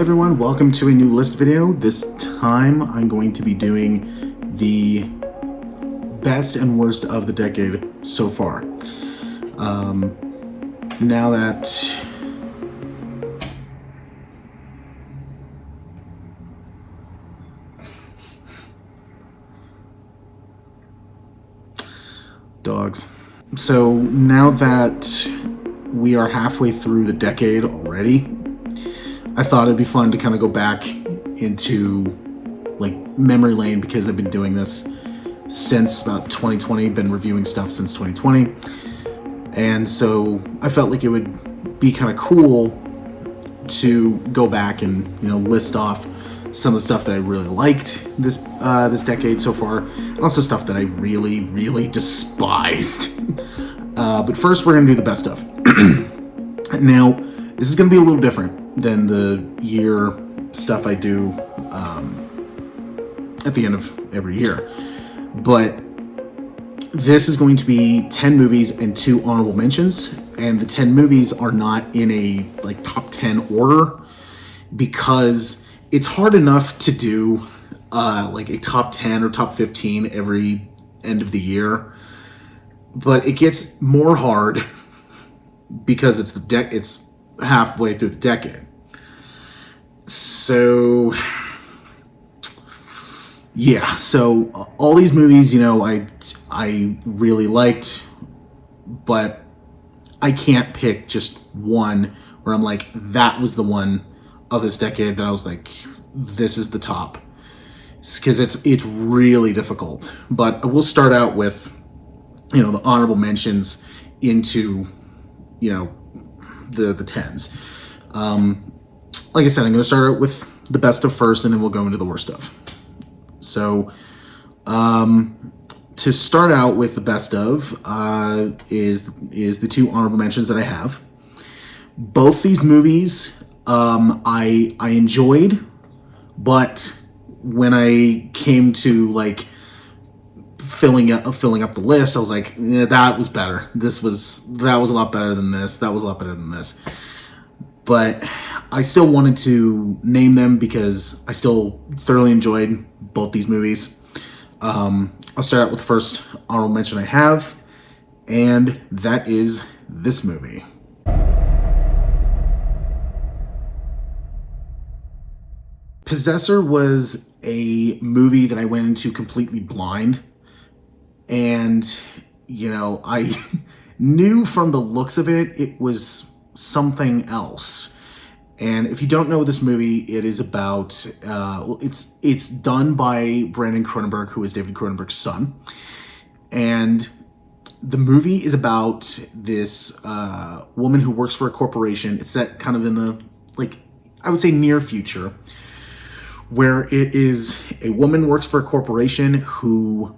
Everyone, welcome to a new list video. This time I'm going to be doing the best and worst of the decade so far. Now that dogs. So now that we are halfway through the decade already, I thought it'd be fun to kind of go back into like memory lane, because I've been doing this since about 2020, been reviewing stuff since 2020. And so I felt like it would be kind of cool to go back and, list off some of the stuff that I really liked this decade so far, and also stuff that I really, really despised. But first, we're going to do the best of. Now, this is going to be a little different than the year stuff I do at the end of every year. But this is going to be 10 movies and 2 honorable mentions. And the 10 movies are not in a top 10 order, because it's hard enough to do a top 10 or top 15 every end of the year. But it gets more hard because it's halfway through the decade. So yeah, so all these movies, I really liked, but I can't pick just one where I'm like, that was the one of this decade that I was like, this is the top, because it's really difficult. But we'll start out with the honorable mentions into the tens. Like I said, I'm going to start out with the best of first, and then we'll go into the worst of. So, to start out with the best of is the 2 honorable mentions that I have. Both these movies I enjoyed, but when I came to filling up the list, I was like, that was better. That was a lot better than this. That was a lot better than this. But I still wanted to name them because I still thoroughly enjoyed both these movies. I'll start out with the first honorable mention I have, and that is this movie. Possessor was a movie that I went into completely blind. And, I knew from the looks of it, it was something else. And if you don't know this movie, it is about, it's done by Brandon Cronenberg, who is David Cronenberg's son. And the movie is about this woman who works for a corporation. It's set kind of in the, I would say near future, where it is a woman works for a corporation who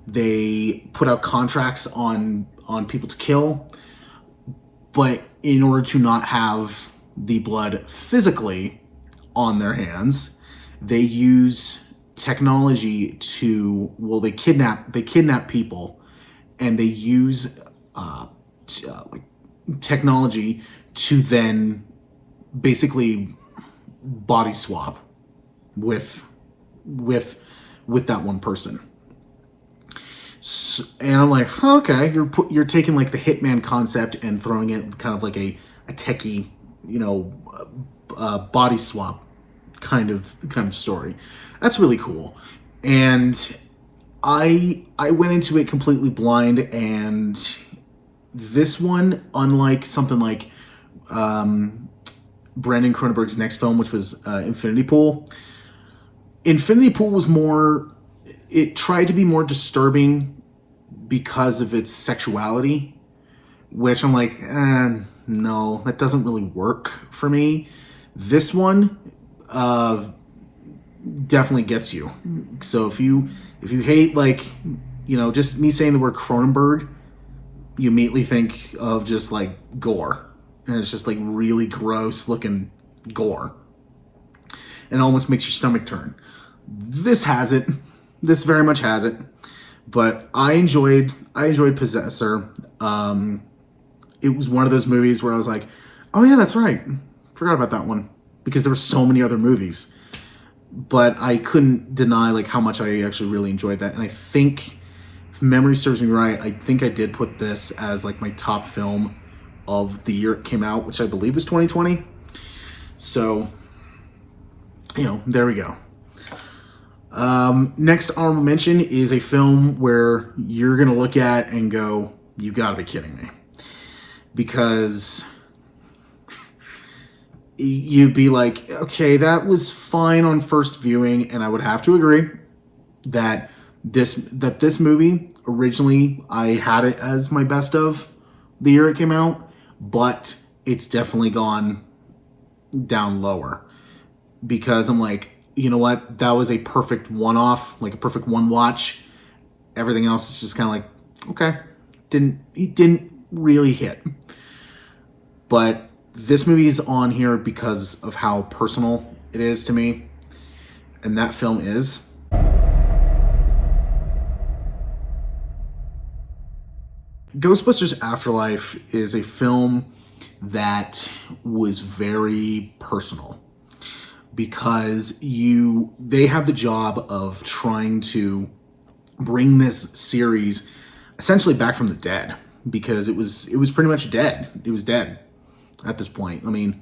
they put out contracts on people to kill, but in order to not have the blood physically on their hands, they use technology to, they kidnap people, and they use technology to then basically body swap with that one person. So, and I'm like, okay, you're taking the Hitman concept and throwing it kind of like a techie, body swap kind of story. That's really cool. And I went into it completely blind, and this one, unlike something like Brandon Cronenberg's next film, which was Infinity Pool was more, it tried to be more disturbing because of its sexuality, which I'm like, no, that doesn't really work for me. This one definitely gets you. So if you hate just me saying the word Cronenberg, you immediately think of just gore, and it's just really gross looking gore, and it almost makes your stomach turn. This has it. This very much has it. But I enjoyed Possessor. It was one of those movies where I was like, oh yeah, that's right. Forgot about that one. because there were so many other movies. But I couldn't deny like how much I actually really enjoyed that. And I think, if memory serves me right, I think I did put this as like my top film of the year it came out, which I believe was 2020. So, there we go. Next honorable mention is a film where you're going to look at and go, you got to be kidding me. Because you'd be like, okay, that was fine on first viewing, and I would have to agree that this movie, originally, I had it as my best of the year it came out, but it's definitely gone down lower. Because I'm like, you know what? That was a perfect one-off, like a perfect one-watch. Everything else is just kind of like, okay, it didn't really hit. But this movie is on here because of how personal it is to me. And that film is Ghostbusters Afterlife. Is a film that was very personal because they had the job of trying to bring this series essentially back from the dead, because it was pretty much dead. It was dead at this point. I mean,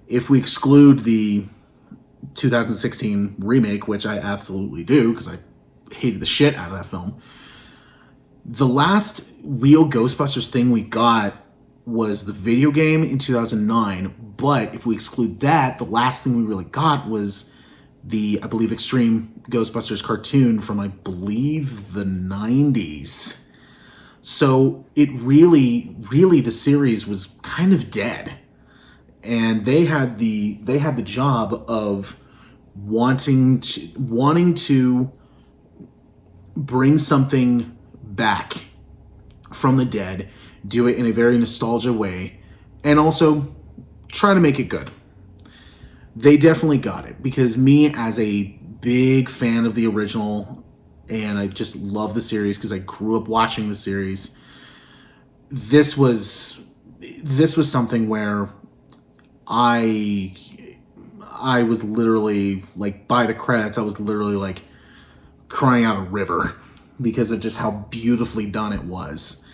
if we exclude the 2016 remake, which I absolutely do because I hated the shit out of that film, the last real Ghostbusters thing we got was the video game in 2009. But if we exclude that, the last thing we really got was the, I believe, Extreme Ghostbusters cartoon from, I believe, the 90s. So it really, the series was kind of dead. And they had the job of wanting to bring something back from the dead, do it in a very nostalgia way, and also try to make it good. They definitely got it, because me, as a big fan of the original, and I just love the series because I grew up watching the series, this was something where I was literally, like, by the credits, I was literally, like, crying out a river because of just how beautifully done it was.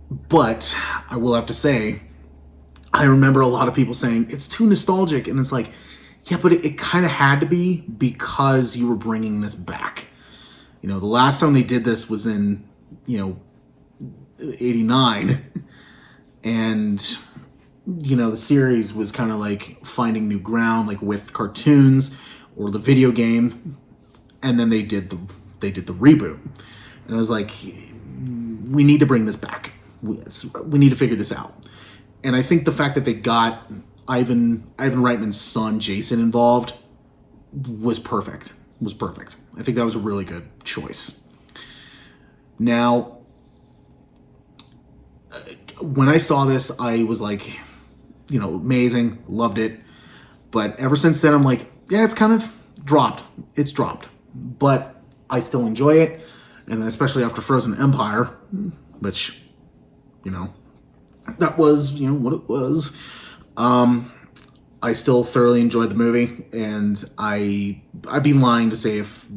But I will have to say, I remember a lot of people saying, it's too nostalgic. And it's like, yeah, but it kind of had to be, because you were bringing this back. The last time they did this was in, 89. And the series was kind of like finding new ground, like with cartoons or the video game, and then they did the reboot, and I was like, we need to bring this back. We need to figure this out. And I think the fact that they got Ivan Reitman's son Jason involved was perfect. I think that was a really good choice. Now, when I saw this, I was like, amazing, loved it. But ever since then, I'm like, yeah, it's kind of dropped. It's dropped. But I still enjoy it. And then especially after Frozen Empire, which, that was, what it was. I still thoroughly enjoyed the movie. And I'd be lying to say if,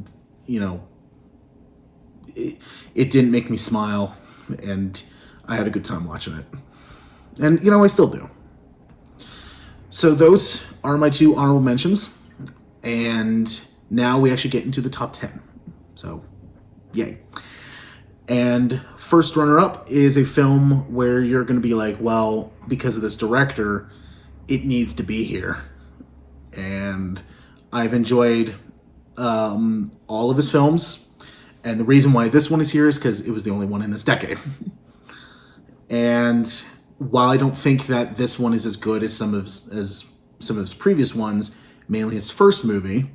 it didn't make me smile. And I had a good time watching it. And, I still do. So those are my two honorable mentions. And now we actually get into the top 10. So, yay. And first runner-up is a film where you're going to be like, well, because of this director, it needs to be here. And I've enjoyed all of his films. And the reason why this one is here is because it was the only one in this decade. And while I don't think that this one is as good as some of his previous ones, mainly his first movie,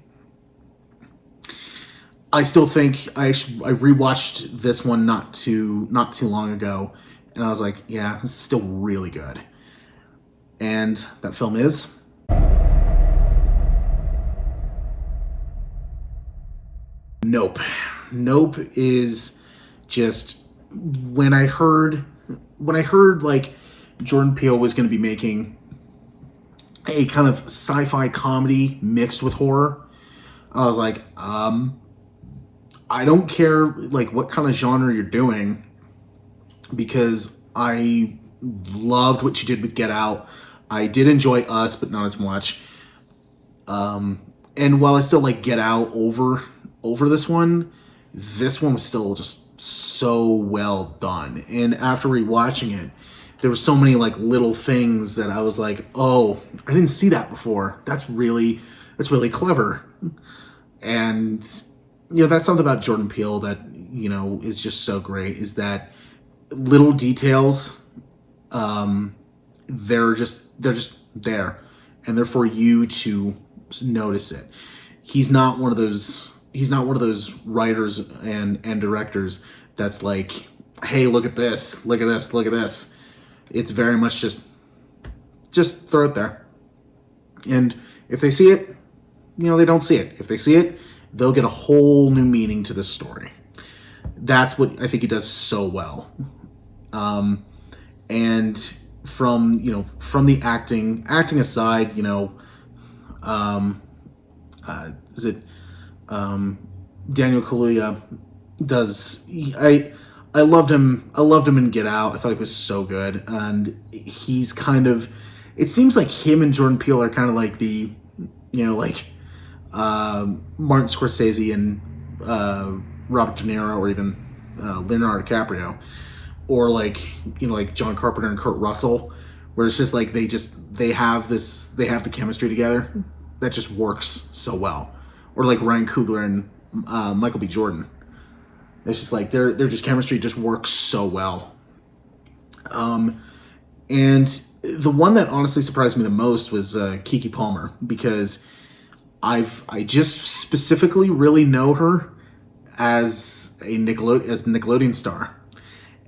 I still think I rewatched this one not too long ago, and I was like, yeah, this is still really good. And that film is Nope. Nope is just, when I heard like Jordan Peele was going to be making a kind of sci-fi comedy mixed with horror. I was like, I don't care like what kind of genre you're doing, because I loved what you did with Get Out. I did enjoy Us, but not as much. And while I still like Get Out over this one was still just so well done. And after rewatching it, there were so many like little things that I was like, oh, I didn't see that before. That's really clever. And that's something about Jordan Peele that is just so great, is that little details, they're just there, and they're for you to notice it. He's not one of those writers and directors that's like, hey, look at this, look at this, look at this. It's very much just throw it there. And if they see it, they don't see it. If they see it, they'll get a whole new meaning to this story. That's what I think he does so well. And from the acting aside, is it Daniel Kaluuya does. I loved him in Get Out. I thought he was so good, and he's kind of. It seems like him and Jordan Peele are kind of like the, Martin Scorsese and Robert De Niro, or even Leonardo DiCaprio, or like John Carpenter and Kurt Russell, where it's just like they have the chemistry together that just works so well, or like Ryan Coogler and Michael B. Jordan. It's just like their just chemistry just works so well. And the one that honestly surprised me the most was Keke Palmer, because I just specifically really know her as a Nickelodeon star,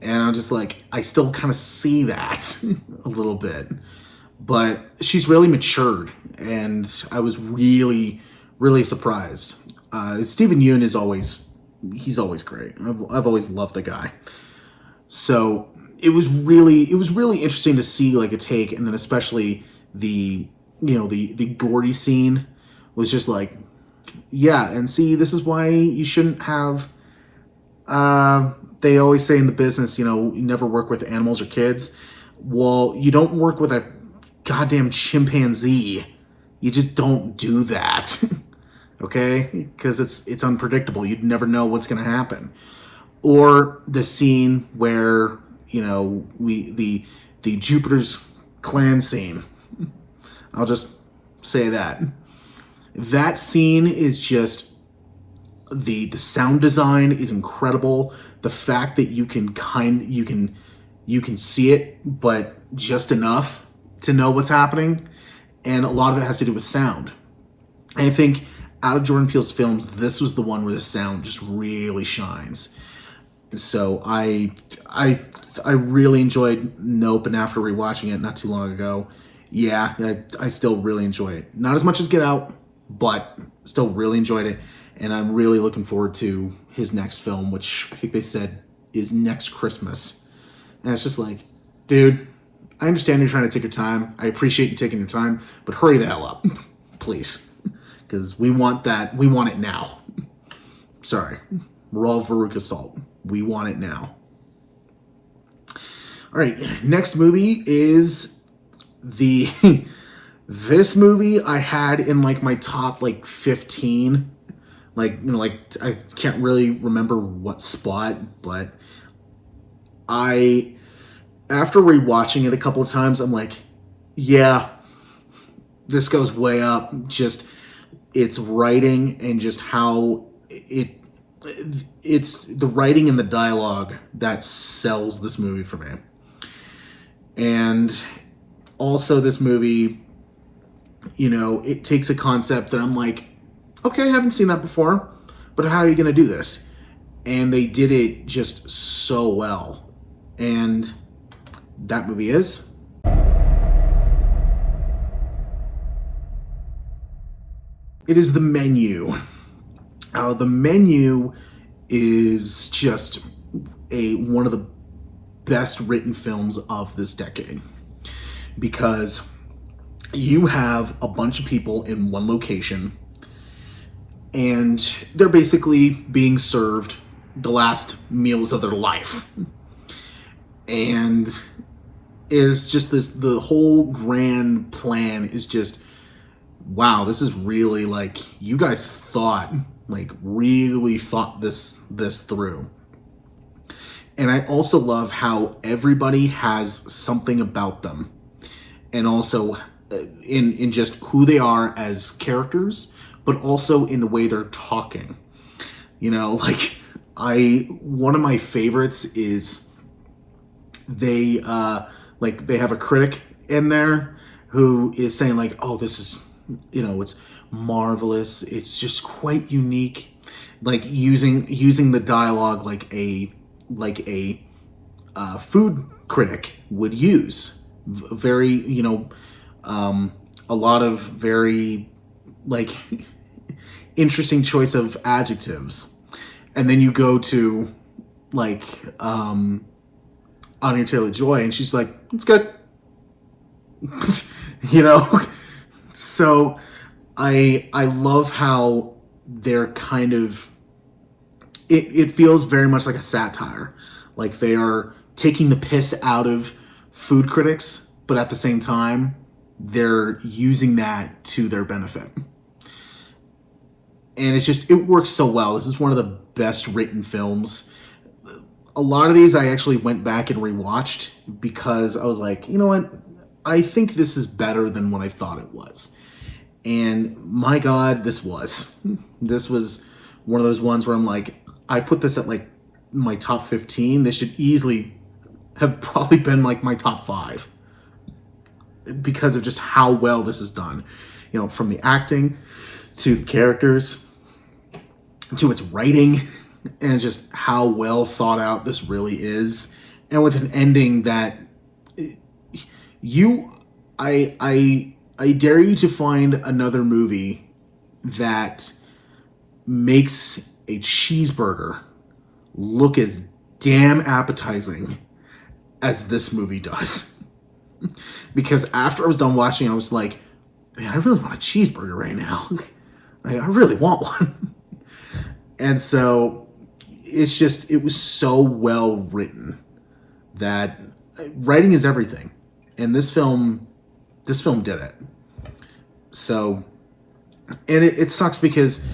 and I'm just like, I still kind of see that a little bit, but she's really matured, and I was really, really surprised. Steven Yeun is always great. I've always loved the guy. So it was really interesting to see like a take, and then especially the gory scene was just like, yeah, and see, this is why you shouldn't have. They always say in the business, you never work with animals or kids. Well, you don't work with a goddamn chimpanzee. You just don't do that. Okay? Because it's unpredictable. You'd never know what's going to happen. Or the scene where, the Jupiter's clan scene. I'll just say that. That scene is just, the sound design is incredible. The fact that you can see it, but just enough to know what's happening. And a lot of it has to do with sound. And I think out of Jordan Peele's films, this was the one where the sound just really shines. So I really enjoyed Nope, and after rewatching it not too long ago, yeah, I still really enjoy it. Not as much as Get Out, but still really enjoyed it. And I'm really looking forward to his next film, which I think they said is next Christmas. And it's just like, dude, I understand you're trying to take your time. I appreciate you taking your time, but hurry the hell up, please. Because we want that. We want it now. Sorry. Raw Veruca Salt. We want it now. All right. Next movie is this movie I had in like my top 15. I can't really remember what spot, but after rewatching it a couple of times, I'm like, yeah, this goes way up. Just its writing and just how it's the writing and the dialogue that sells this movie for me. And also this movie, it takes a concept that I'm like, okay, I haven't seen that before, but how are you going to do this? And they did it just so well. And that movie is... It is The Menu. The Menu is just one of the best written films of this decade. Because you have a bunch of people in one location, and they're basically being served the last meals of their life. And it's just this, the whole grand plan is just, wow, this is really like, you guys thought, like really thought this through. And I also love how everybody has something about them, and also in just who they are as characters, but also in the way they're talking. You know, like one of my favorites is they have a critic in there who is saying like, oh, this is, you know, it's marvelous, it's just quite unique, like using the dialogue like a food critic would use. Very, you know, a lot of very like interesting choice of adjectives. And then you go to like Anya Taylor-Joy, and she's like, it's good. You know? So I love how they're kind of, it feels very much like a satire. Like they are taking the piss out of food critics, but at the same time, they're using that to their benefit. And it's just, it works so well. This is one of the best written films. A lot of these I actually went back and rewatched because I was like, you know what? I think this is better than what I thought it was. And my God, this was one of those ones where I'm like, I put this at like my top 15. This should easily have probably been like my top 5 because of just how well this is done. You know, from the acting to the characters to its writing, and just how well thought out this really is. And with an ending that I dare you to find another movie that makes a cheeseburger look as damn appetizing as this movie does. Because after I was done watching, I was like, man, I really want a cheeseburger right now. Like, I really want one. And so it's just, it was so well written that writing is everything. And this film did it. So, and it sucks because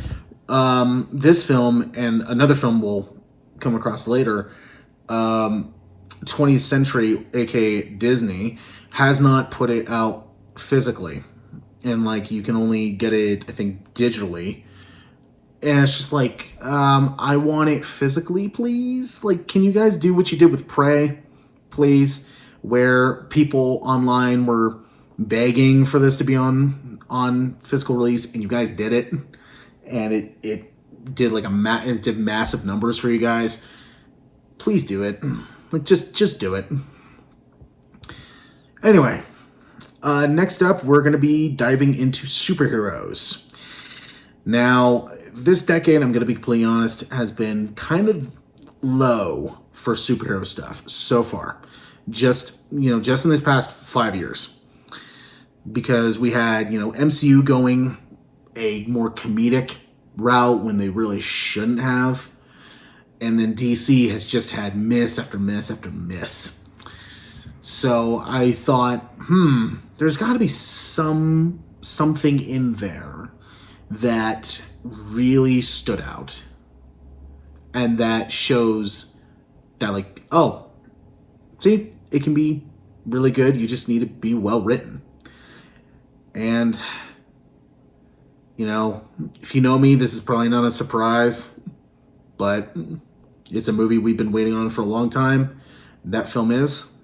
this film and another film we'll come across later, 20th Century, aka Disney, has not put it out physically. And like, you can only get it, I think, digitally. And it's just like, I want it physically, please. Like, can you guys do what you did with Prey, please? Where people online were begging for this to be on physical release, and you guys did it. And it did like it did massive numbers for you guys. Please do it. Like, just do it. Anyway, next up, we're going to be diving into superheroes. Now, this decade, I'm going to be completely honest, has been kind of low for superhero stuff so far. Just in this past 5 years. Because we had, MCU going a more comedic route when they really shouldn't have. And then DC has just had miss after miss after miss. So I thought, there's got to be something in there that really stood out. And that shows that, like, oh, see, it can be really good. You just need to be well written. And, if you know me, this is probably not a surprise, but it's a movie we've been waiting on for a long time. That film is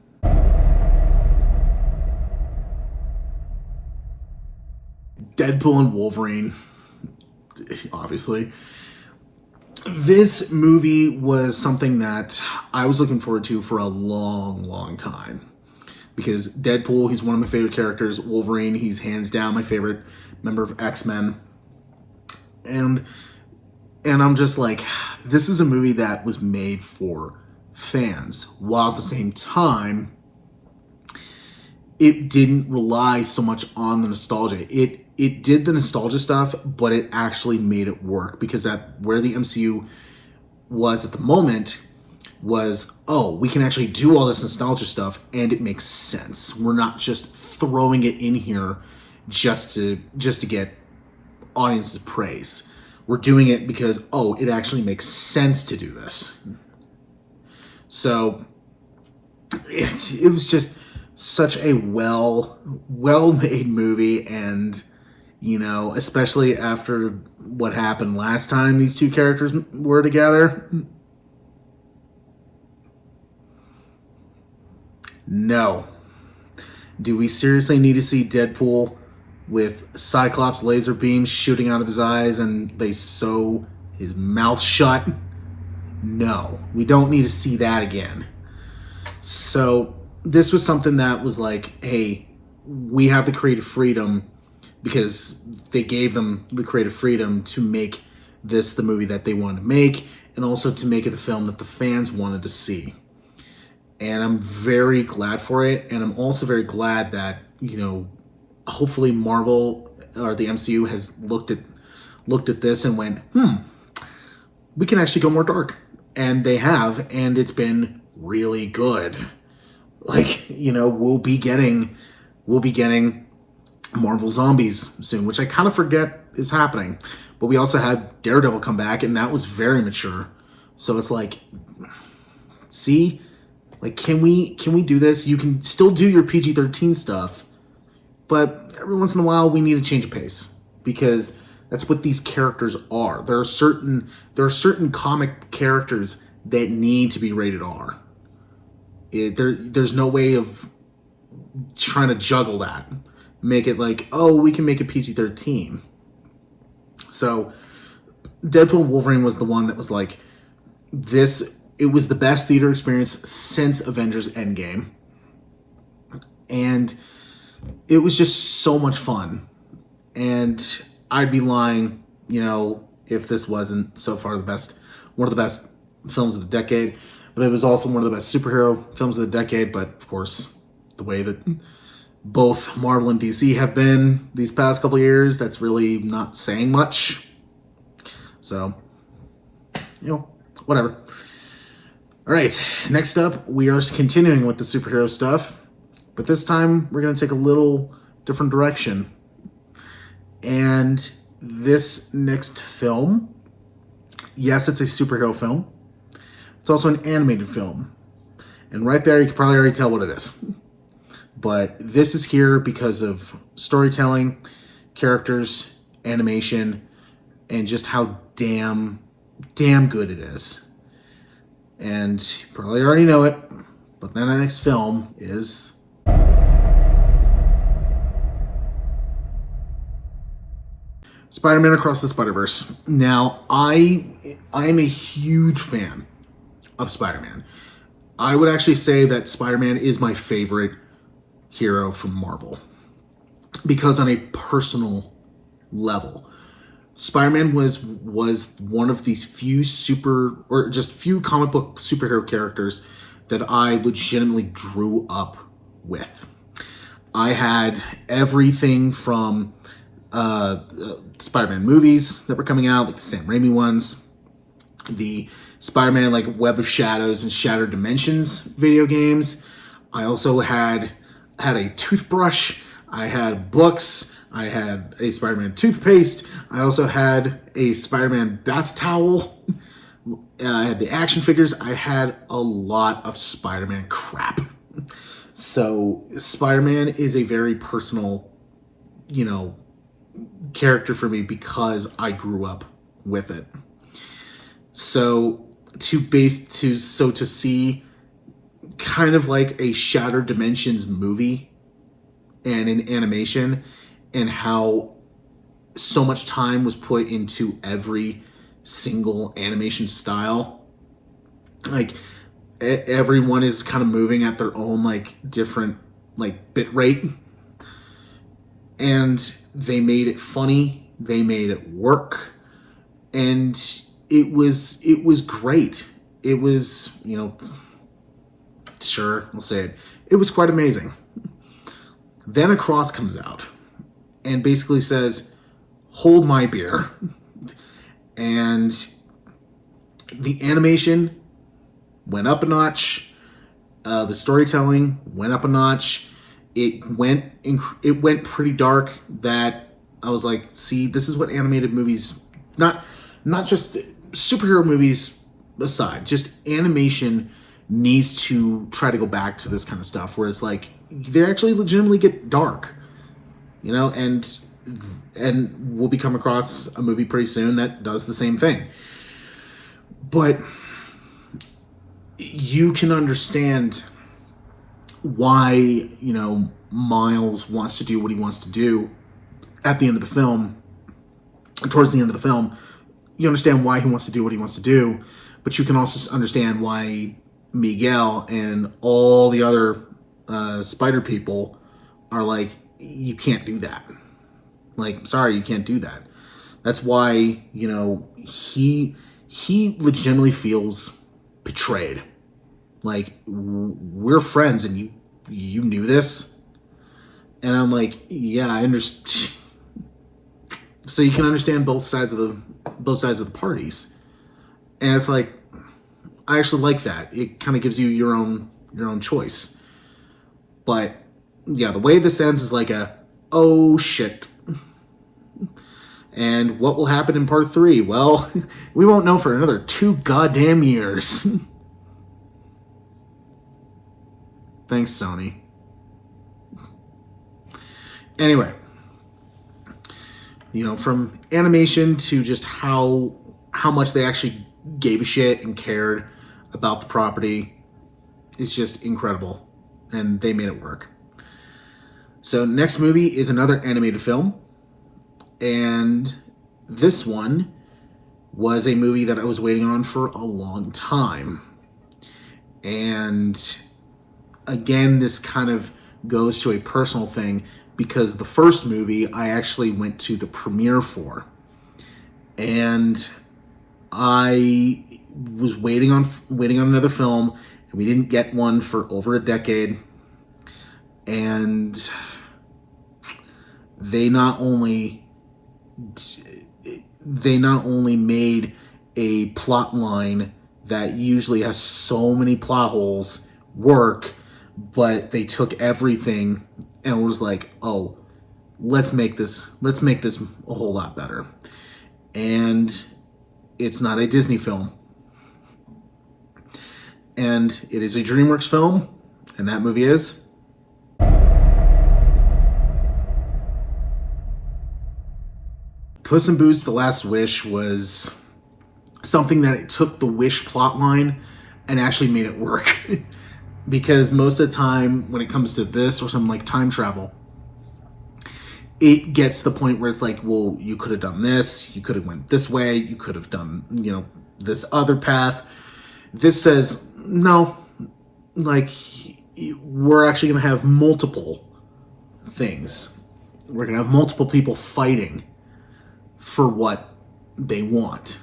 Deadpool and Wolverine, obviously. This movie was something that I was looking forward to for a long, long time. Because Deadpool, he's one of my favorite characters. Wolverine, he's hands down my favorite member of X-Men. And I'm just like, this is a movie that was made for fans. While at the same time, it didn't rely so much on the nostalgia. It did the nostalgia stuff, but it actually made it work, because at where the MCU was at the moment was, oh, we can actually do all this nostalgia stuff and it makes sense. We're not just throwing it in here just to get audiences praise. We're doing it because, oh, it actually makes sense to do this. So it was just such a well-made movie, and especially after what happened last time these two characters were together. No. Do we seriously need to see Deadpool with Cyclops laser beams shooting out of his eyes and they sew his mouth shut? No. We don't need to see that again. So this was something that was like, hey, we have the creative freedom, because they gave them the creative freedom to make this the movie that they wanted to make, and also to make it the film that the fans wanted to see. And I'm very glad for it. And I'm also very glad that, hopefully Marvel or the MCU has looked at this and went, we can actually go more dark. And they have, and it's been really good. Like, we'll be getting Marvel Zombies soon, which I kind of forget is happening. But we also had Daredevil come back, and that was very mature. So it's like, see, like, can we do this? You can still do your PG-13 stuff, but every once in a while we need a change of pace, because that's what these characters are. There are certain comic characters that need to be rated R. There's no way of trying to juggle that. Make it like, oh, we can make it PG-13. So Deadpool and Wolverine was the one that was like, this. It was the best theater experience since Avengers Endgame. And it was just so much fun. And I'd be lying, if this wasn't so far one of the best films of the decade. But it was also one of the best superhero films of the decade. But of course, the way that both Marvel and DC have been these past couple of years, that's really not saying much. So, whatever. All right, next up, we are continuing with the superhero stuff, but this time we're going to take a little different direction. And this next film, yes, it's a superhero film. It's also an animated film. And right there, you can probably already tell what it is. But this is here because of storytelling, characters, animation, and just how damn good it is. And you probably already know it, but then our next film is Spider-Man Across the Spider-Verse. Now, I am a huge fan of Spider-Man. I would actually say that Spider-Man is my favorite hero from Marvel, because on a personal level, Spider-Man was one of these few few comic book superhero characters that I legitimately grew up with. I had everything from Spider-Man movies that were coming out, like the Sam Raimi ones, the Spider-Man like Web of Shadows and Shattered Dimensions video games. I also had a toothbrush. I had books. I had a Spider-Man toothpaste. I also had a Spider-Man bath towel. I had the action figures. I had a lot of Spider-Man crap. So Spider-Man is a very personal, character for me, because I grew up with it. So to see kind of like a Shattered Dimensions movie and an animation, and how so much time was put into every single animation style. Like, everyone is kind of moving at their own like different like bit rate, and they made it funny, they made it work, and it was great. It was, sure, I'll say it, it was quite amazing. Then a cross comes out and basically says, hold my beer. And the animation went up a notch. The storytelling went up a notch. It went pretty dark that I was like, see, this is what animated movies, not just superhero movies aside, just animation needs to try to go back to this kind of stuff where it's like they actually legitimately get dark, and we'll be coming across a movie pretty soon that does the same thing. But you can understand why, Miles wants to do what he wants to do at the end of the film, towards the end of the film. You understand why he wants to do what he wants to do, but you can also understand why Miguel and all the other spider people are like, you can't do that. Like, sorry, you can't do that. That's why, he legitimately feels betrayed. Like, we're friends and you knew this? And I'm like, yeah, I understand. So you can understand both sides of the parties. And it's like, I actually like that. It kind of gives you your own choice. But yeah, the way this ends is like oh shit. And what will happen in part 3? Well, we won't know for another 2 goddamn years. Thanks, Sony. Anyway, from animation to just how much they actually gave a shit and cared about the property, it's just incredible. And they made it work. So next movie is another animated film. And this one was a movie that I was waiting on for a long time. And again, this kind of goes to a personal thing because the first movie I actually went to the premiere for. And I was waiting on another film, and we didn't get one for over a decade. And they not only made a plot line that usually has so many plot holes work, but they took everything and was like, oh, let's make this a whole lot better. And it's not a Disney film. And it is a DreamWorks film, and that movie is Puss in Boots: The Last Wish. Was something that it took the Wish plot line and actually made it work. Because most of the time when it comes to this or something like time travel, it gets to the point where it's like, well, you could have done this, you could have went this way, you could have done, this other path. This says, no, like, we're actually going to have multiple things. We're going to have multiple people fighting for what they want.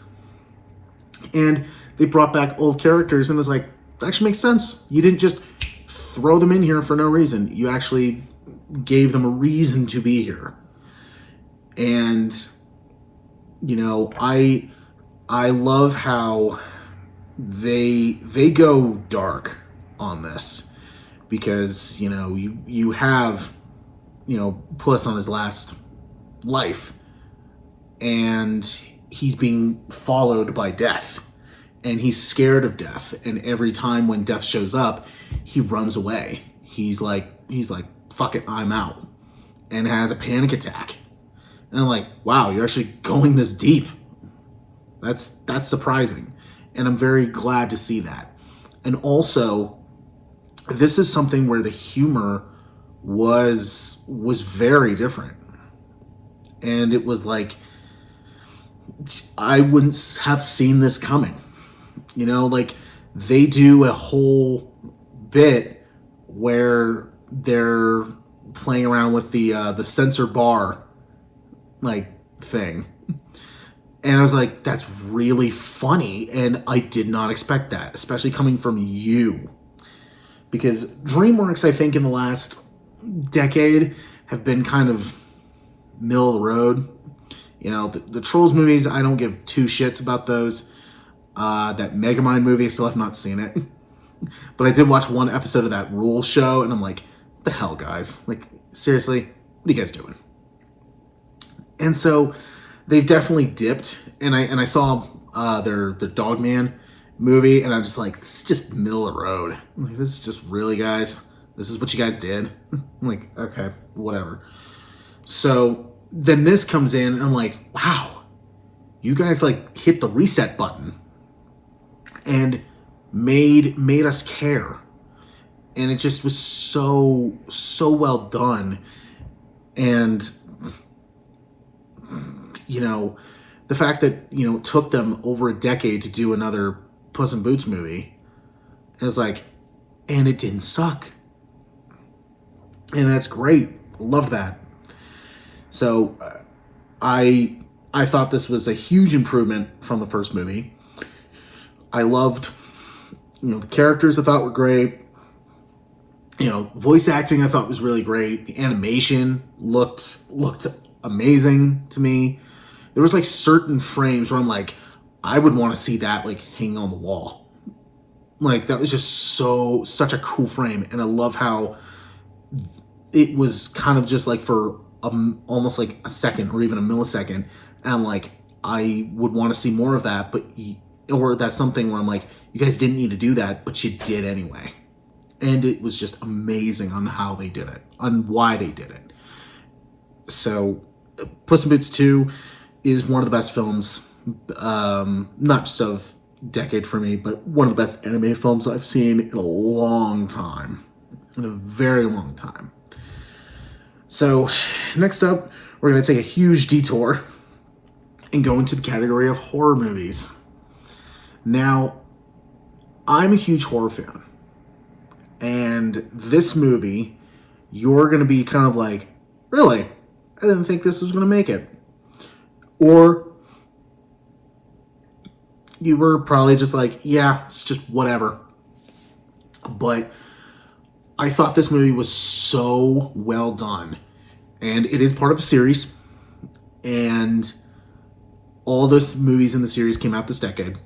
And they brought back old characters, and it was like, that actually makes sense. You didn't just throw them in here for no reason. You actually gave them a reason to be here. And, I love how they go dark on this, because, you have, Puss on his last life, and he's being followed by death. And he's scared of death. And every time when death shows up, he runs away. He's like, fuck it, I'm out. And has a panic attack. And I'm like, wow, you're actually going this deep. That's surprising. And I'm very glad to see that. And also, this is something where the humor was very different. And it was like, I wouldn't have seen this coming. Like, they do a whole bit where they're playing around with the censor bar, like, thing. And I was like, that's really funny, and I did not expect that, especially coming from you. Because DreamWorks, I think, in the last decade have been kind of middle of the road. You know, the Trolls movies, I don't give two shits about those. That Megamind movie, I still have not seen it. But I did watch one episode of that Rule show, and I'm like, what the hell, guys? Like, seriously? What are you guys doing? And so they've definitely dipped, and I saw their Dogman movie, and I'm just like, this is just middle of the road. I'm like, this is just really, guys? This is what you guys did? I'm like, okay, whatever. So then this comes in, and I'm like, wow, you guys like hit the reset button and made us care. And it just was so well done. And you know, the fact that, you know, it took them over a decade to do another Puss in Boots movie, is like, and it didn't suck. And that's great. Love that. So I thought this was a huge improvement from the first movie. I loved, you know, the characters I thought were great. You know, voice acting I thought was really great. The animation looked amazing to me. There was like certain frames where I'm like, I would want to see that like hanging on the wall. Like, that was just such a cool frame. And I love how it was kind of just like for almost like a second or even a millisecond. And I'm like, I would want to see more of that, or that's something where I'm like, you guys didn't need to do that, but you did anyway. And it was just amazing on how they did it, on why they did it. So Puss in Boots 2 is one of the best films, not just of decade for me, but one of the best anime films I've seen in a long time. In a very long time. So next up, we're going to take a huge detour and go into the category of horror movies. Now, I'm a huge horror fan. And this movie, you're going to be kind of like, really? I didn't think this was going to make it. Or you were probably just like, yeah, it's just whatever. But I thought this movie was so well done. And it is part of a series. And all those movies in the series came out this decade.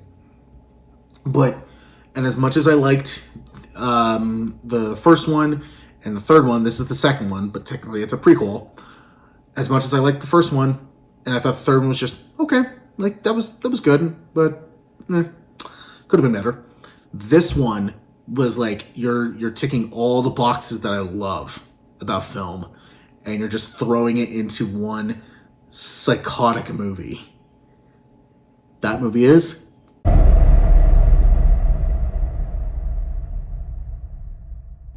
And as much as I liked the first one and the third one, this is the second one, but technically it's a prequel. As much as I liked the first one, and I thought the third one was just okay, like that was good, but could have been better. This one was like you're ticking all the boxes that I love about film, and you're just throwing it into one psychotic movie. That movie is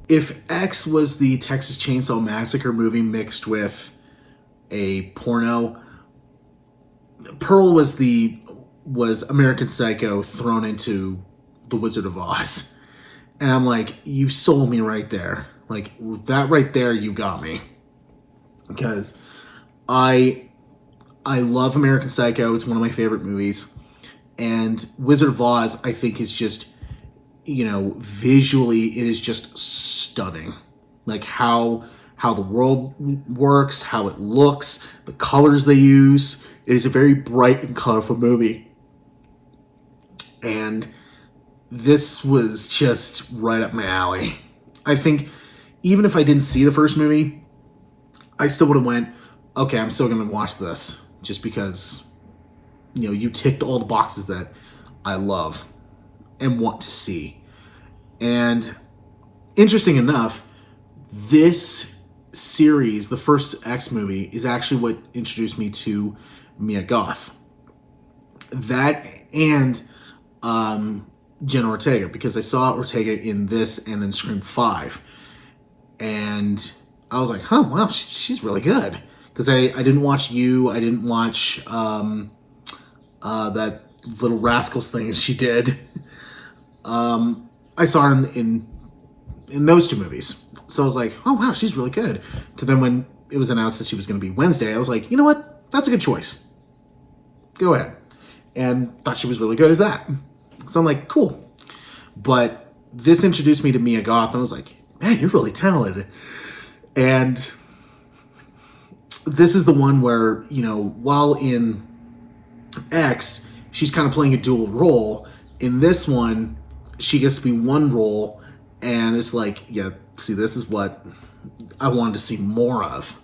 if X was the Texas Chainsaw Massacre movie mixed with a porno, Pearl was American Psycho thrown into The Wizard of Oz. And I'm like, you sold me right there. Like, that right there, you got me. Because I love American Psycho. It's one of my favorite movies. And Wizard of Oz, I think, is just, you know, visually, it is just stunning. Like how the world works, how it looks, the colors they use. It is a very bright and colorful movie. And this was just right up my alley. I think even if I didn't see the first movie, I still would have went, okay, I'm still going to watch this. Just because, you know, you ticked all the boxes that I love and want to see. And interesting enough, this series, the first X movie, is actually what introduced me to Mia Goth. That and Jenna Ortega, because I saw Ortega in this and then Scream 5. And I was like, oh, wow, she's really good. Because I didn't watch You. I didn't watch that Little Rascals thing she did. I saw her in those two movies. So I was like, oh, wow, she's really good. To then when it was announced that she was going to be Wednesday, I was like, you know what? That's a good choice. Go ahead. And thought she was really good as that. So I'm like, cool. But this introduced me to Mia Goth, and I was like, man, you're really talented. And this is the one where, you know, while in X, she's kind of playing a dual role. In this one, she gets to be one role, and it's like, yeah, see, this is what I wanted to see more of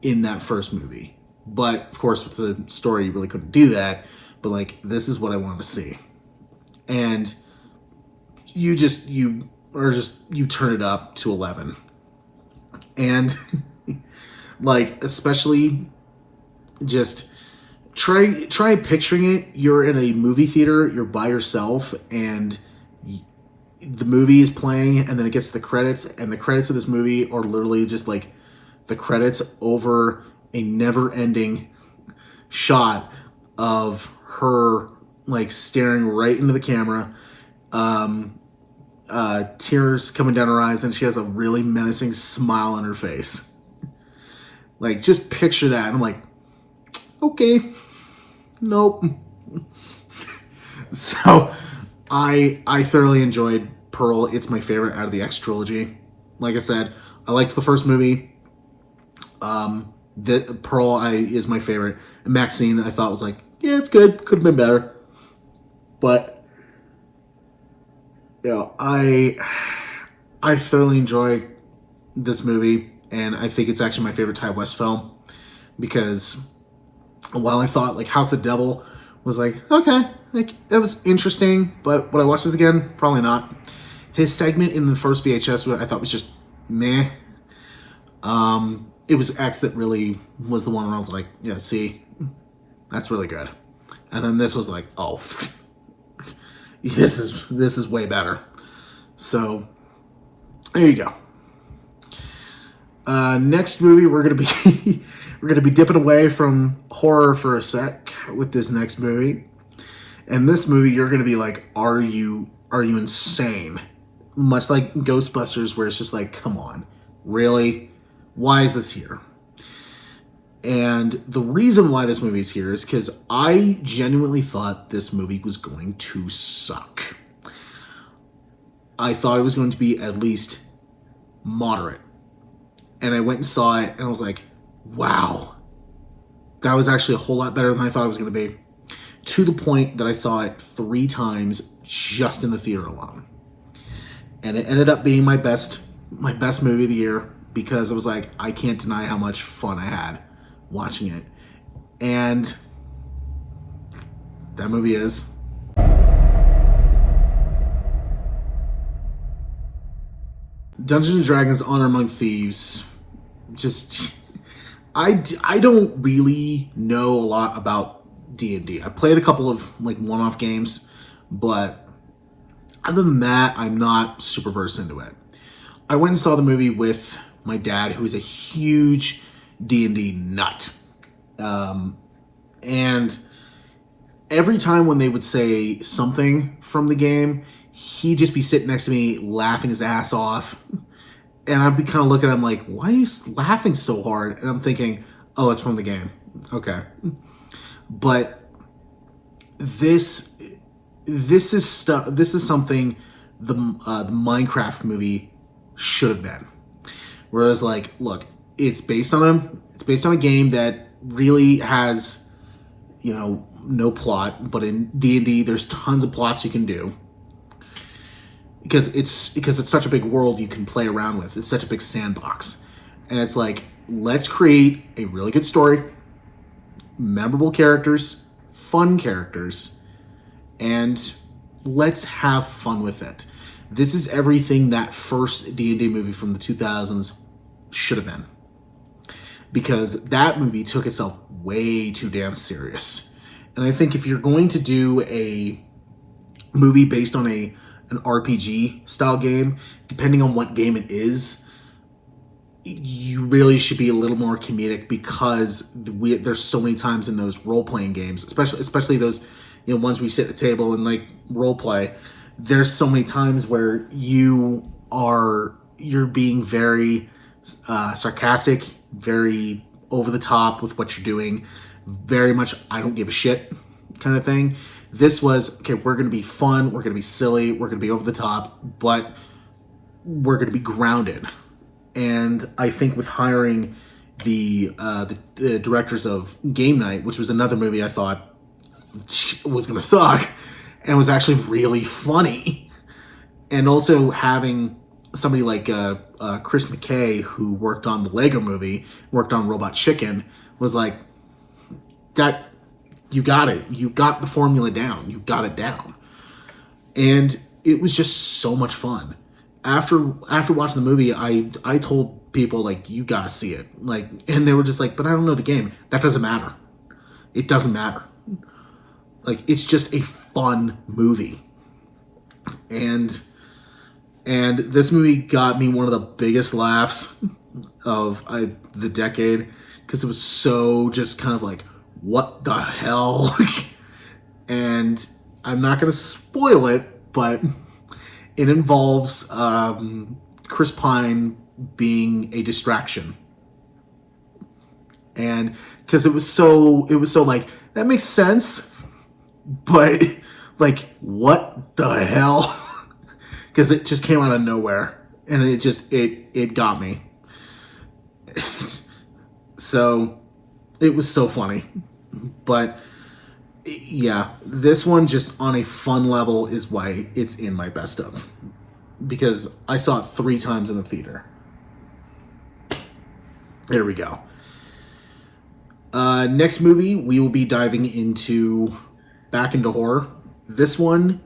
in that first movie. But of course, with the story, you really couldn't do that. But like, this is what I wanted to see, and you turn it up to 11, and like, especially just try picturing it. You're in a movie theater, you're by yourself, and the movie is playing, and then it gets to the credits, and the credits of this movie are literally just like the credits over a never-ending shot of her like staring right into the camera, tears coming down her eyes, and she has a really menacing smile on her face. Like, just picture that, and I'm like, okay, nope. So I thoroughly enjoyed Pearl. It's my favorite out of the X trilogy. Like I said, I liked the first movie. The Pearl is my favorite. And Maxine, I thought, was like, yeah, it's good. Could have been better. But, you know, I thoroughly enjoy this movie, and I think it's actually my favorite Ty West film, because while I thought like House of the Devil was like, okay, like it was interesting, but would I watch this again? Probably not. His segment in the first VHS I thought was just meh. It was X that really was the one where I was like, yeah, see, that's really good. And then this was like, oh, this is way better. So there you go. Next movie, we're gonna be dipping away from horror for a sec with this next movie. And this movie, you're gonna be like, are you insane? Much like Ghostbusters, where it's just like, come on, really? Why is this here? And the reason why this movie is here is because I genuinely thought this movie was going to suck. I thought it was going to be at least moderate. And I went and saw it, and I was like, wow, that was actually a whole lot better than I thought it was going to be. To the point that I saw it 3 times just in the theater alone. And it ended up being my best movie of the year, because I was like, I can't deny how much fun I had watching it. And that movie is Dungeons and Dragons Honor Among Thieves. Just, I don't really know a lot about D&D. I played a couple of like one-off games, but other than that, I'm not super versed into it. I went and saw the movie with my dad, who is a huge D&D nut. And every time when they would say something from the game, he'd just be sitting next to me laughing his ass off. And I'd be kind of looking at him like, why are you laughing so hard? And I'm thinking, oh, it's from the game. Okay. But this is something the Minecraft movie should have been. Whereas, like, look, it's based on a game that really has, you know, no plot, but in D&D there's tons of plots you can do. Because it's such a big world you can play around with. It's such a big sandbox. And it's like, let's create a really good story, memorable characters, fun characters, and let's have fun with it. This is everything that first D&D movie from the 2000s should have been. Because that movie took itself way too damn serious. And I think if you're going to do a movie based on an RPG style game, depending on what game it is, you really should be a little more comedic, because there's so many times in those role-playing games, especially those, you know, ones where you sit at a table and like role play. There's so many times where you're being very sarcastic, very over the top with what you're doing, very much I don't give a shit kind of thing. This was, okay, we're going to be fun, we're going to be silly, we're going to be over the top, but we're going to be grounded. And I think with hiring the directors of Game Night, which was another movie I thought was going to suck, and was actually really funny, and also having somebody like Chris McKay, who worked on the Lego Movie, worked on Robot Chicken, was like, that, you got it. You got the formula down. You got it down. And it was just so much fun. After watching the movie, I told people, like, you gotta see it. Like, and they were just like, but I don't know the game. That doesn't matter. It doesn't matter. Like, it's just a fun movie. And this movie got me one of the biggest laughs of the decade, because it was so just kind of like, what the hell? And I'm not going to spoil it, but it involves Chris Pine being a distraction. And because it was so like, that makes sense, but like, what the hell? Because it just came out of nowhere, and it got me. So it was so funny. But yeah, this one, just on a fun level, is why it's in my best of, because I saw it 3 times in the theater. There we go. Next movie, we will be diving back into horror. This one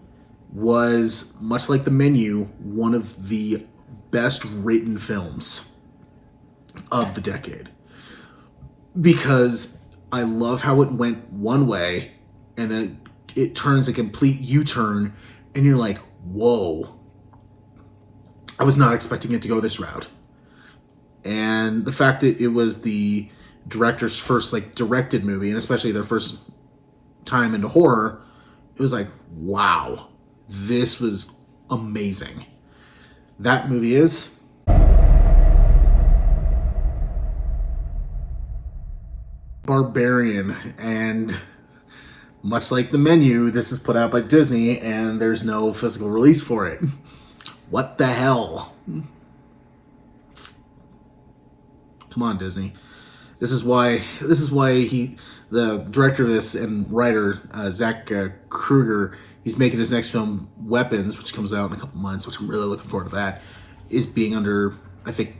was, much like The Menu, one of the best written films of the decade, because I love how it went one way, and then it turns a complete U-turn, and you're like, whoa, I was not expecting it to go this route. And the fact that it was the director's first, like, directed movie, and especially their first time into horror, it was like, wow, this was amazing. That movie is Barbarian, and much like The Menu, this is put out by Disney, and there's no physical release for it. What the hell? Come on, Disney. This is why the director of this and writer, Zach Kruger, he's making his next film, Weapons, which comes out in a couple months, which I'm really looking forward to. That is being under, I think,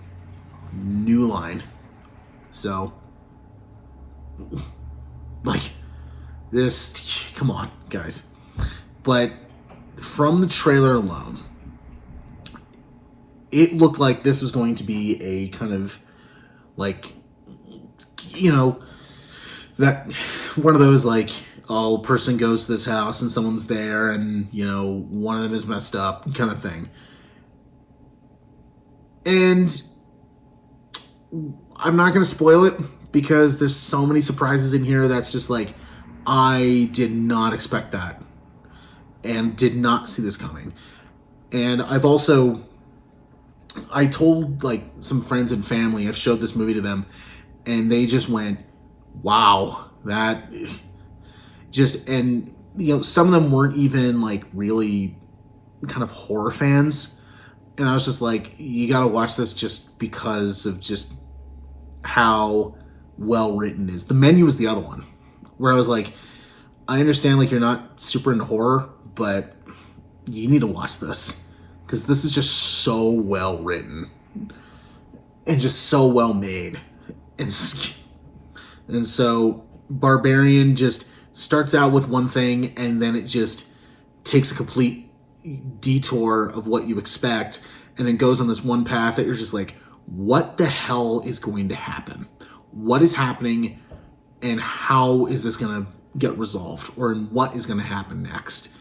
New Line. So, like, this, come on, guys. But from the trailer alone, it looked like this was going to be a kind of, like, you know, that one of those, like, oh, a person goes to this house and someone's there, and, you know, one of them is messed up kind of thing. And I'm not going to spoil it, because there's so many surprises in here that's just like, I did not expect that, and did not see this coming. And I told, like, some friends and family, I've showed this movie to them, and they just went, wow, that just, and, you know, some of them weren't even, like, really kind of horror fans, and I was just like, you gotta watch this just because of just how well written it is. The Menu was the other one, where I was like, I understand, like, you're not super into horror, but you need to watch this, because this is just so well written and just so well made. And so Barbarian just starts out with one thing, and then it just takes a complete detour of what you expect, and then goes on this one path that you're just like, what the hell is going to happen? What is happening, and how is this going to get resolved, or what is going to happen next?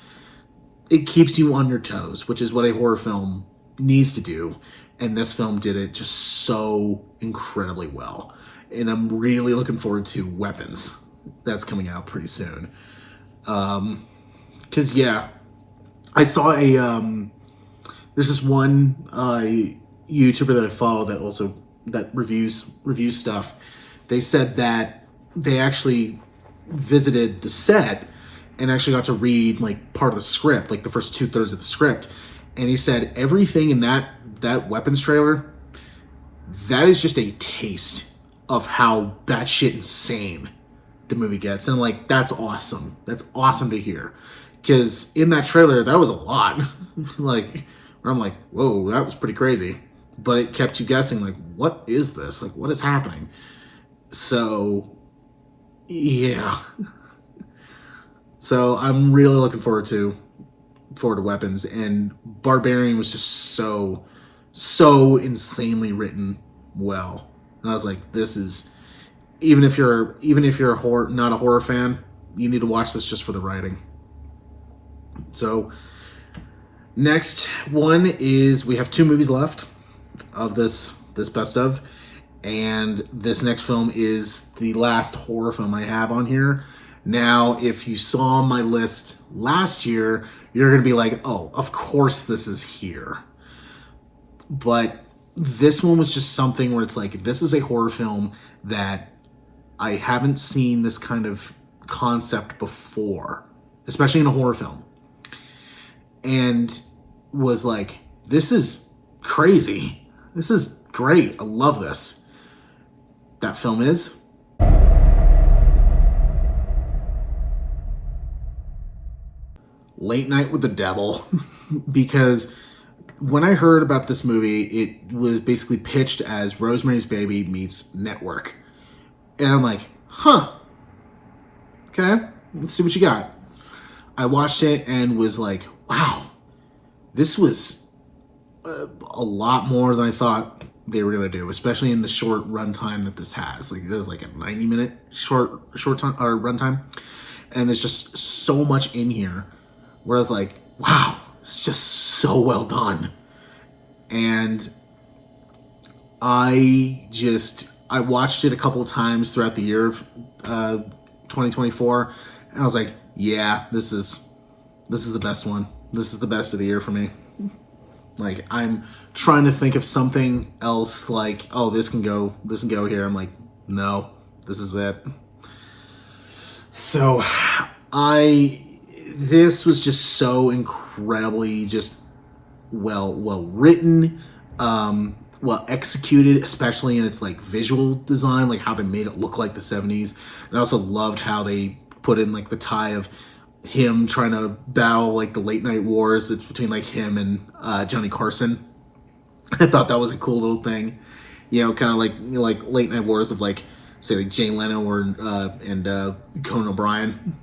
It keeps you on your toes, which is what a horror film needs to do, and this film did it just so incredibly well. And I'm really looking forward to Weapons. That's coming out pretty soon. Because, yeah, I saw there's this one YouTuber that I follow that reviews stuff. They said that they actually visited the set and actually got to read, like, part of the script, like the first 2/3 of the script. And he said everything in that Weapons trailer that is just a taste of how batshit insane the movie gets. And like, that's awesome. That's awesome to hear. Because in that trailer, that was a lot. Like, where I'm like, whoa, that was pretty crazy. But it kept you guessing, like, what is this? Like, what is happening? So, yeah. So I'm really looking forward to Weapons. And Barbarian was just so insanely written well. And I was like, this is, even if you're not a horror fan, you need to watch this just for the writing. So next one is, we have 2 movies left of this best of, and this next film is the last horror film I have on here. Now, if you saw my list last year, you're going to be like, oh, of course this is here. But this one was just something where it's like, this is a horror film that I haven't seen this kind of concept before, especially in a horror film. And was like, this is crazy. This is great. I love this. That film is Late Night with the Devil. Because when I heard about this movie, it was basically pitched as Rosemary's Baby meets Network. And I'm like, huh. Okay, let's see what you got. I watched it and was like, wow, this was a lot more than I thought they were going to do, especially in the short runtime that this has. Like, it was like a 90-minute short time or runtime. And there's just so much in here where I was like, wow, it's just so well done. And I watched it a couple of times throughout the year of 2024, and I was like, yeah, this is the best one. This is the best of the year for me. Like, I'm trying to think of something else, like, oh, this can go here. I'm like, no, this is it. So this was just so incredibly just well written, well executed, especially in its like visual design, like how they made it look like the 70s. And I also loved how they put in like the tie of him trying to battle like the late night wars. It's between like him and Johnny Carson. I thought that was a cool little thing, you know, kind of like late night wars of like, say, like Jay Leno or and Conan O'Brien.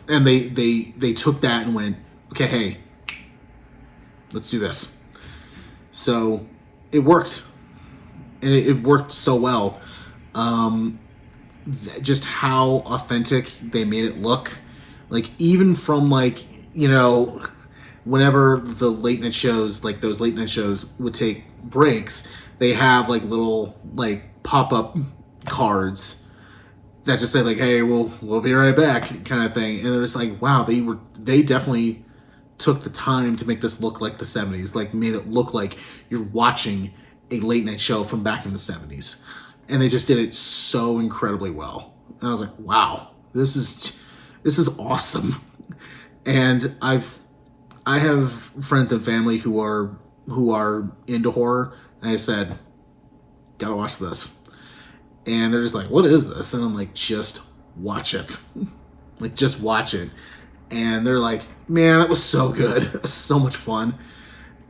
And they took that and went, okay, hey, let's do this. So it worked, and it worked so well. Just how authentic they made it look. Like, even from like, you know, whenever the late night shows, like those late night shows would take breaks, they have like little like pop-up cards that just say like, hey, we'll be right back, kind of thing. And it was like, wow, they definitely took the time to make this look like the 70s, like made it look like you're watching a late night show from back in the 70s. And they just did it so incredibly well. And I was like, wow, this is awesome. And I have friends and family who are into horror, and I said, gotta watch this. And they're just like, what is this? And I'm like, just watch it. Like, just watch it. And they're like, man, that was so good. It was so much fun.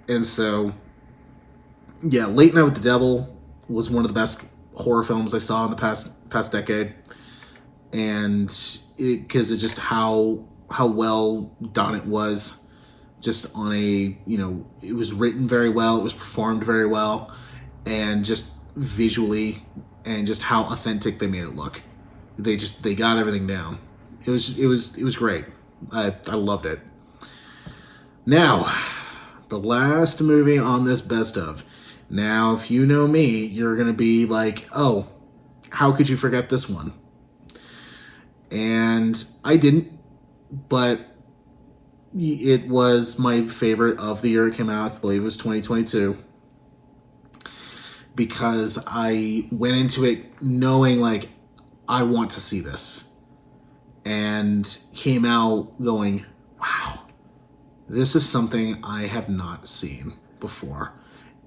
And so, yeah, Late Night with the Devil was one of the best horror films I saw in the past decade. And because it's just how well done it was, just on a, you know, it was written very well, it was performed very well, and just visually, and just how authentic they made it look. They got everything down. It was great. I loved it. Now, the last movie on this best of. Now, if you know me, you're gonna be like, oh, how could you forget this one? And I didn't, but it was my favorite of the year it came out. I believe it was 2022. Because I went into it knowing, like, I want to see this. And came out going, wow, this is something I have not seen before.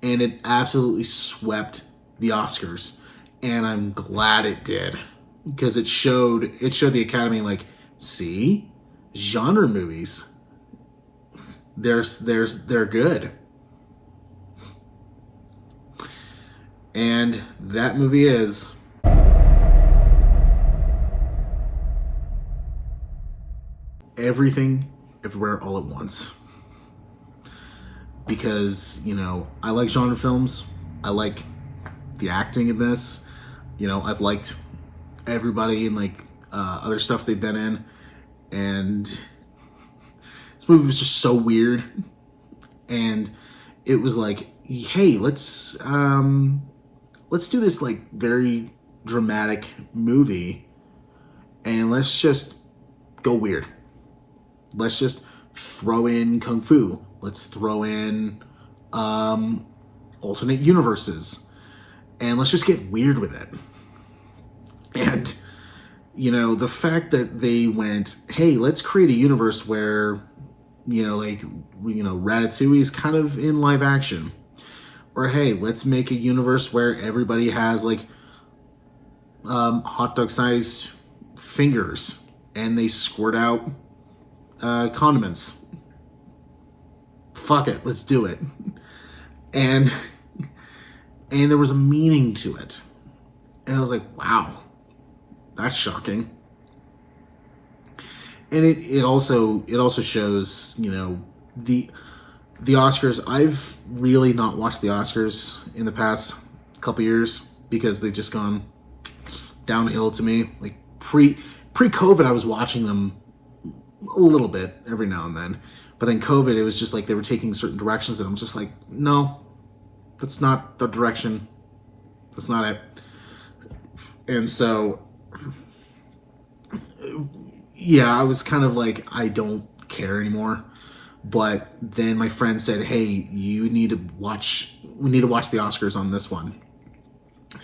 And it absolutely swept the Oscars, and I'm glad it did, because it showed the Academy, like, see, genre movies, they're good. And that movie is Everything Everywhere All at Once. Because, you know, I like genre films. I like the acting in this. You know, I've liked everybody in, like, other stuff they've been in. And this movie was just so weird. And it was like, hey, let's do this, like, very dramatic movie, and let's just go weird. Let's just throw in kung fu. Let's throw in alternate universes, and let's just get weird with it. And, you know, the fact that they went, hey, let's create a universe where, you know, like, you know, Ratatouille is kind of in live action. Or, hey, let's make a universe where everybody has, like, hot dog sized fingers and they squirt out condiments. Fuck it, let's do it. And there was a meaning to it. And I was like, wow, that's shocking. And it also shows, you know, the Oscars. I've really not watched the Oscars in the past couple years because they've just gone downhill to me. Like pre-COVID, I was watching them a little bit every now and then, but then COVID, it was just like they were taking certain directions, and I'm just like, no, that's not the direction. That's not it. And so, yeah, I was kind of like, I don't care anymore. But then my friend said, hey, we need to watch the Oscars on this one.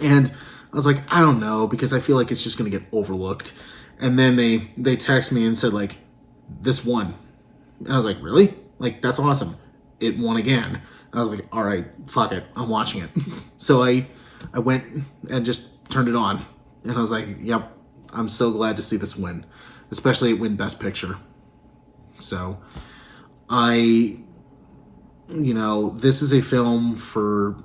And I was like, I don't know, because I feel like it's just going to get overlooked. And then they text me and said, like, this won. And I was like, really? Like, that's awesome. It won again. And I was like, all right, fuck it, I'm watching it. So I went and just turned it on. And I was like, yep, I'm so glad to see this win. Especially it win Best Picture. So you know, this is a film for,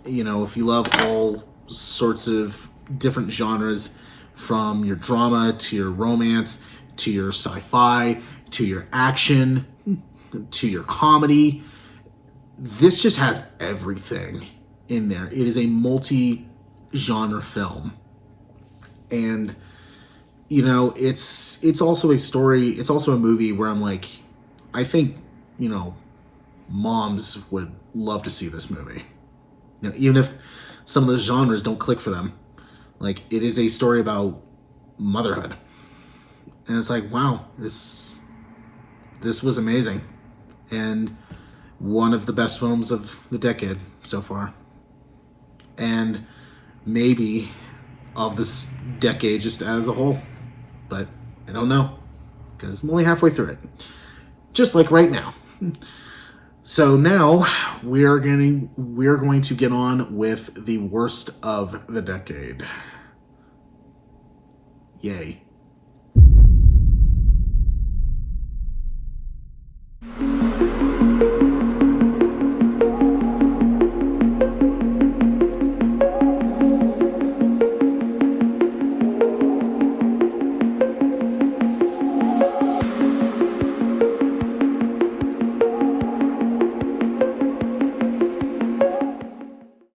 you know, if you love all sorts of different genres, from your drama to your romance to your sci-fi to your action to your comedy. This just has everything in there. It is a multi-genre film. And, you know, it's also a story, it's also a movie where I'm like, I think, you know, moms would love to see this movie. You know, even if some of those genres don't click for them. Like, it is a story about motherhood. And it's like, wow, this was amazing. And one of the best films of the decade so far. And maybe of this decade just as a whole. But I don't know, because I'm only halfway through it. Just like right now. So now we are going to get on with the worst of the decade. Yay.